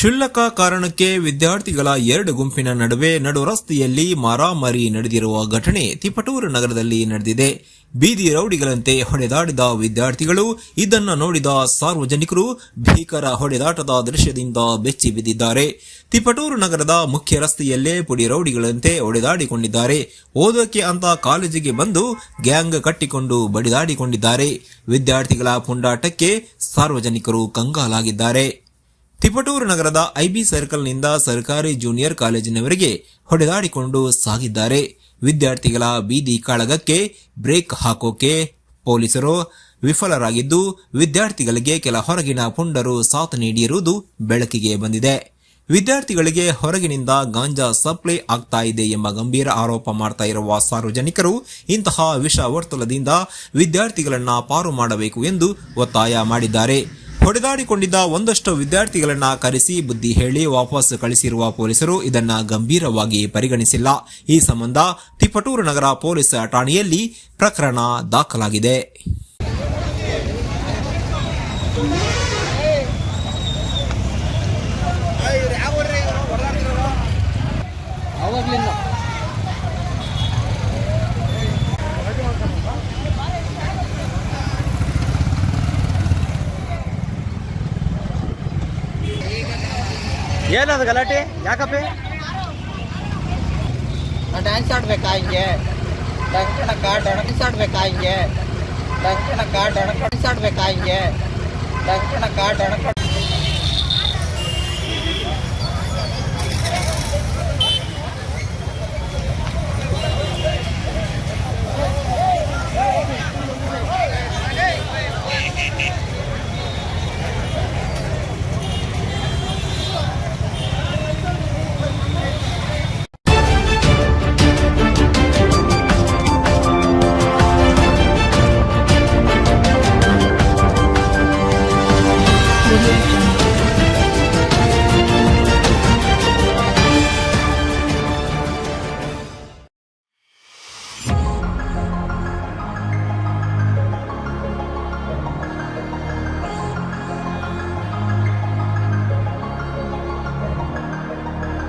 ಕ್ಷುಲ್ಲಕ ಕಾರಣಕ್ಕೆ ವಿದ್ಯಾರ್ಥಿಗಳ ಎರಡು ಗುಂಪಿನ ನಡುವೆ ನಡು ರಸ್ತೆಯಲ್ಲಿ ಮಾರಾಮಾರಿ ನಡೆದಿರುವ ಘಟನೆ ತಿಪಟೂರು ನಗರದಲ್ಲಿ ನಡೆದಿದೆ. ಬೀದಿ ರೌಡಿಗಳಂತೆ ಹೊಡೆದಾಡಿದ ವಿದ್ಯಾರ್ಥಿಗಳು ಇದನ್ನು ನೋಡಿದ ಸಾರ್ವಜನಿಕರು ಭೀಕರ ಹೊಡೆದಾಟದ ದೃಶ್ಯದಿಂದ ಬೆಚ್ಚಿ ಬಿದ್ದಿದ್ದಾರೆ. ತಿಪಟೂರು ನಗರದ ಮುಖ್ಯ ರಸ್ತೆಯಲ್ಲೇ ಪುಡಿ ರೌಡಿಗಳಂತೆ ಹೊಡೆದಾಡಿಕೊಂಡಿದ್ದಾರೆ. ಓದೋಕೆ ಅಂತ ಕಾಲೇಜಿಗೆ ಬಂದು ಗ್ಯಾಂಗ್ ಕಟ್ಟಿಕೊಂಡು ಬಡಿದಾಡಿಕೊಂಡಿದ್ದಾರೆ. ವಿದ್ಯಾರ್ಥಿಗಳ ಪುಂಡಾಟಕ್ಕೆ ಸಾರ್ವಜನಿಕರು ಕಂಗಾಲಾಗಿದ್ದಾರೆ. ತಿಪಟೂರು ನಗರದ ಐಬಿ ಸರ್ಕಲ್ನಿಂದ ಸರ್ಕಾರಿ ಜೂನಿಯರ್ ಕಾಲೇಜಿನವರೆಗೆ ಹೊಡೆದಾಡಿಕೊಂಡು ಸಾಗಿದ್ದಾರೆ. ವಿದ್ಯಾರ್ಥಿಗಳ ಬೀದಿ ಕಾಳಗಕ್ಕೆ ಬ್ರೇಕ್ ಹಾಕೋಕೆ ಪೊಲೀಸರು ವಿಫಲರಾಗಿದ್ದು, ವಿದ್ಯಾರ್ಥಿಗಳಿಗೆ ಕೆಲ ಹೊರಗಿನ ಪುಂಡರು ಸಾಥ್ ನೀಡಿರುವುದು ಬೆಳಕಿಗೆ ಬಂದಿದೆ. ವಿದ್ಯಾರ್ಥಿಗಳಿಗೆ ಹೊರಗಿನಿಂದ ಗಾಂಜಾ ಸಪ್ಲೈ ಆಗ್ತಾ ಇದೆ ಎಂಬ ಗಂಭೀರ ಆರೋಪ ಮಾಡ್ತಾ ಇರುವ ಸಾರ್ವಜನಿಕರು ಇಂತಹ ವಿಷ ವರ್ತುಲದಿಂದ ವಿದ್ಯಾರ್ಥಿಗಳನ್ನ ಪಾರು ಮಾಡಬೇಕು ಎಂದು ಒತ್ತಾಯ ಮಾಡಿದ್ದಾರೆ. ಹೊಡೆದಾಡಿಕೊಂಡಿದ್ದ ಒಂದಷ್ಟು ವಿದ್ಯಾರ್ಥಿಗಳನ್ನ ಕರೆಸಿ ಬುದ್ಧಿ ಹೇಳಿ ವಾಪಸ್ ಕಳಿಸಿರುವ ಪೊಲೀಸರು ಇದನ್ನ ಗಂಭೀರವಾಗಿ ಪರಿಗಣಿಸಿಲ್ಲ. ಈ ಸಂಬಂಧ ತಿಪಟೂರು ನಗರ ಪೊಲೀಸ್ ಠಾಣೆಯಲ್ಲಿ ಪ್ರಕರಣ ದಾಖಲಾಗಿದೆ. ಏನದು ಗಲಾಟೆ ಯಾಕಪ್ಪೆ? ಡ್ಯಾನ್ಸ್ ಆಡ್ಬೇಕಾ ಹಿಂಗೆ? ಡಂಕಣಕ ಡಣಕಿಸಾಡ್ಬೇಕಾ ಹಿಂಗೆ? ಡಂಕಣಕ ಡಣಕಡಿಸಾಡ್ಬೇಕಾ ಹಿಂಗೆ? ಡಂಕಣಕ ಡಣಕ